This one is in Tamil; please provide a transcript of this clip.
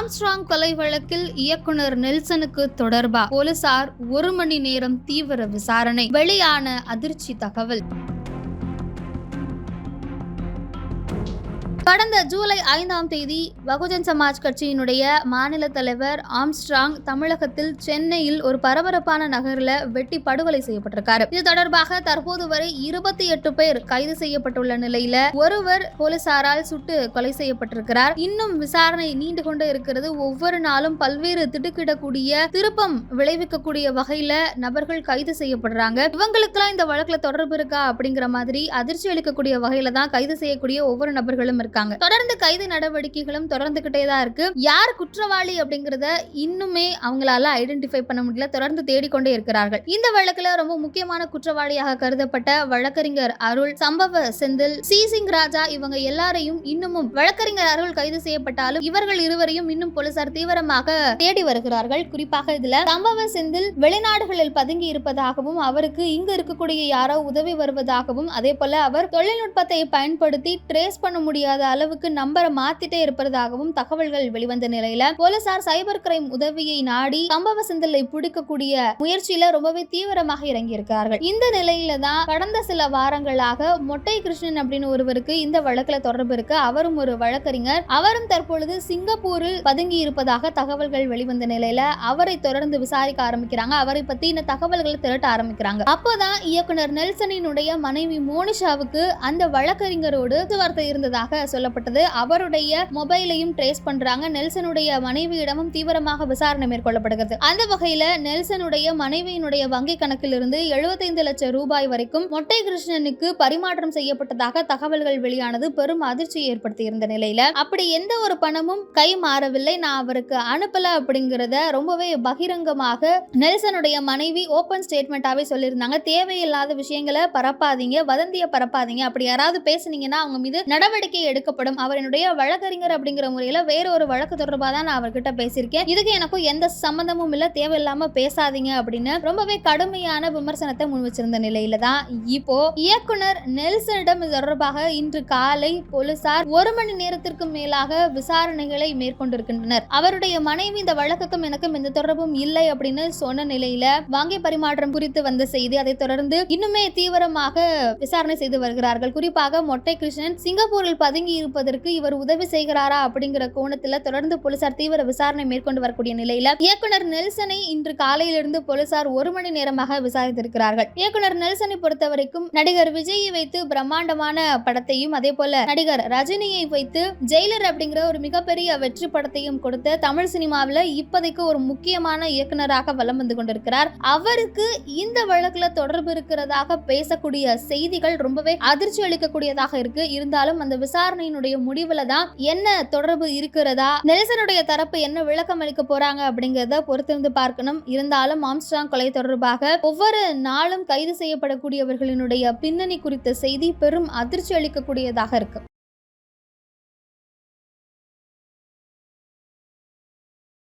ஆம்ஸ்ட்ராங் கொலை வழக்கில் இயக்குனர் நெல்சனுக்கு தொடர்பா போலீசார் 1 மணி நேரம் தீவிர விசாரணை. வெளியான அதிர்ச்சி தகவல். கடந்த ஜூலை 5ஆம் தேதி பகுஜன் சமாஜ் கட்சியினுடைய மாநில தலைவர் ஆம்ஸ்ட்ராங் தமிழகத்தில் சென்னையில் ஒரு பரபரப்பான நகரில் வெட்டி படுகொலை செய்யப்பட்டிருக்காரு. இது தொடர்பாக தற்போது வரை 28 பேர் கைது செய்யப்பட்டுள்ள நிலையில ஒருவர் போலீசாரால் சுட்டு கொலை செய்யப்பட்டிருக்கிறார். இன்னும் விசாரணை நீண்டு கொண்டு இருக்கிறது. ஒவ்வொரு நாளும் பல்வேறு திடுக்கிடக்கூடிய திருப்பம் விளைவிக்கக்கூடிய வகையில நபர்கள் கைது செய்யப்படுறாங்க. இவங்களுக்கெல்லாம் இந்த வழக்குல தொடர்பு இருக்கா அப்படிங்கிற மாதிரி அதிர்ச்சி அளிக்கக்கூடிய வகையில தான் கைது செய்யக்கூடிய ஒவ்வொரு நபர்களும் இருக்காங்க. தொடர்ந்து கைது நடவடிக்கைகளும் தொடர்ந்துகிட்டே தான் இருக்கு. யார் குற்றவாளி அப்படிங்கறத இன்னுமே அவங்களால ஐடென்டிஃபை பண்ண முடியல. தொடர்ந்து தேடிக்கொண்டே இருக்கிறார்கள். இந்த வழக்குல ரொம்ப முக்கியமான குற்றவாளியாக கருதப்பட்ட வழக்கறிஞர் அருள், சம்பவ செந்தில், சிங் ராஜா இவங்க எல்லாரையும் இன்னமும் வழக்கறிஞர் அருள் கைது செய்யப்பட்டாலும் இவர்கள் இருவரையும் இன்னும் போலீசார் தீவிரமாக தேடி வருகிறார்கள். குறிப்பாக இதுல சம்பவ செந்தில் வெளிநாடுகளில் பதுங்கி இருப்பதாகவும் அவருக்கு இங்கு இருக்கக்கூடிய யாரோ உதவி வருவதாகவும் அதே போல அவர் தொழில்நுட்பத்தை பயன்படுத்தி ட்ரேஸ் பண்ண முடியாத அளவுக்கு நம்பரை மாத்திட்டே இருப்பதாகவும் தகவல்கள் வெளிவந்த நிலையில போலீசார் சைபர் கிரைம் உதவியை நாடி சம்பவ செந்திலை பிடிக்கக்கூடிய முயற்சியில ரொம்பவே தீவிரமாக இறங்கி இருக்கிறார்கள். இந்த நிலையில தான் கடந்த சில வாரங்களாக மொட்டை கிருஷ்ணன் அப்படின்னு ஒருவருக்கு இந்த வழக்குல தொடர்பு இருக்கு. அவரும் ஒரு வழக்கறிஞர். அவரும் தற்பொழுது சிங்கப்பூரில் பதுங்கி இருப்பதாக தகவல்கள் வெளிவந்த நிலையில அவரை தொடர்ந்து விசாரிக்க ஆரம்பிக்கிறாங்க. அவரை பத்தி இந்த தகவல்களை திரட்ட ஆரம்பிக்கிறாங்க. அப்போதான் இயக்குனர் நெல்சனினுடைய மனைவி மோனிஷாவுக்கு அந்த வழக்கறிஞரோடு வார்த்தை இருந்ததாக சொல்லப்பட்டது. அவருடைய மொபைலையும் ட்ரேஸ் பண்றாங்க. நெல்சனுடைய மனைவியிடமும் தீவிரமாக விசாரணை மேற்கொள்ளப்படுகிறது. அந்த வகையில நெல்சனுடைய மனைவியினுடைய வங்கி கணக்கில் இருந்து 75 லட்சம் ரூபாய் வரைக்கும் மொட்டை கிருஷ்ணனுக்கு பரிமாற்றம் செய்யப்பட்டதாக தகவல்கள் வெளியானது பெரும் அதிர்ச்சியை ஏற்படுத்தி இருந்த நிலையில அப்படி எந்த ஒரு பணமும் கை மாறவில்லை, நான் அவருக்கு அனுப்பல அப்படிங்கறத ரொம்பவே பகிரங்கமாக நெல்சனுடைய மனைவி ஓபன் ஸ்டேட்மெண்டாவே சொல்லியிருந்தாங்க. தேவையில்லாத விஷயங்களை பரப்பாதீங்க, வதந்திய பரப்பாதீங்க, அப்படி யாராவது பேசுனீங்கன்னா அவங்க மீது நடவடிக்கை எடுக்கப்படும். அவருடைய வழக்கறிஞர் அப்படிங்கிற முறையில வேற ஒரு வழக்கு தொடர்பாக தான் நான் அவர்கிட்ட பேசியிருக்கேன். இதுக்கு எனக்கும் எந்த சம்பந்தமும் இல்ல, தேவையில்லாம பேசாதீங்க அப்படின்னு ரொம்பவே கடுமையான விமர்சனத்தை முன் வச்சிருந்த நிலையில தான் இப்போ இயக்குனர் நெல்சனிடம் இது தொடர்பாக இன்று காலை போலீசார் 1 மணி நேரத்திற்கு மேலாக விசாரணைகளை மேற்கொண்டிருக்கின்றனர். அவருடைய மனைவி இந்த வழக்குக்கும் எனக்கும் எந்த தொடர்பும் இல்லை அப்படின்னு சொன்ன நிலையில வங்கி பரிமாற்றம் குறித்து வந்த செய்தி, அதை தொடர்ந்து இன்னுமே தீவிரமாக விசாரணை செய்து வருகிறார்கள். குறிப்பாக மொட்டை கிருஷ்ணன் சிங்கப்பூரில் பதுங்கி இருப்பதற்கு இவர் உதவி செய்கிறாரா அப்படிங்கிற கோணத்துல தொடர்ந்து போலீசார் தீவிர விசாரணை மேற்கொண்டு வரக்கூடிய நிலையில இயக்குனர் நெல்சனை இன்று காலையிலிருந்து போலீசார் 1 மணி நேரமாக விசாரித்திருக்கிறார்கள். இயக்குனர் நெல்சனை பொறுத்தவரைக்கும் நடிகர் விஜயை வைத்து பிரம்மாண்டமான படத்தையும் அதே போல நடிகர் ரஜினியை வைத்து ஜெயிலர் அப்படிங்கிற ஒரு மிகப்பெரிய வெற்றி படத்தையும் கொடுத்த தமிழ் சினிமாவில் இப்போதைக்கு ஒரு முக்கியமான இயக்குனராக வலம் வந்து கொண்டிருக்கிறார். அவருக்கு இந்த வழக்குல தொடர்பு இருக்கிறதாக பேசக்கூடிய செய்திகள் ரொம்பவே அதிர்ச்சி அளிக்கக்கூடியதாக இருக்கு. இருந்தாலும் அந்த விசாரணையினுடைய முடிவுல தான் என்ன தொடர்பு இருக்கிறதா, நெல்சனுடைய தரப்பு என்ன விளக்கம் அளிக்க போறாங்க அப்படிங்கறத பொறுத்திருந்து பார்க்கணும். இருந்தாலும் ஆம்ஸ்ட்ராங் கொலை தொடர்பாக ஒவ்வொரு நாளும் கைது செய்யப்படக்கூடியவர்களினுடைய பின்னணி குறித்த செய்தி பெரும் அதிர்ச்சி அளிக்கக்கூடியதாக இருக்கு.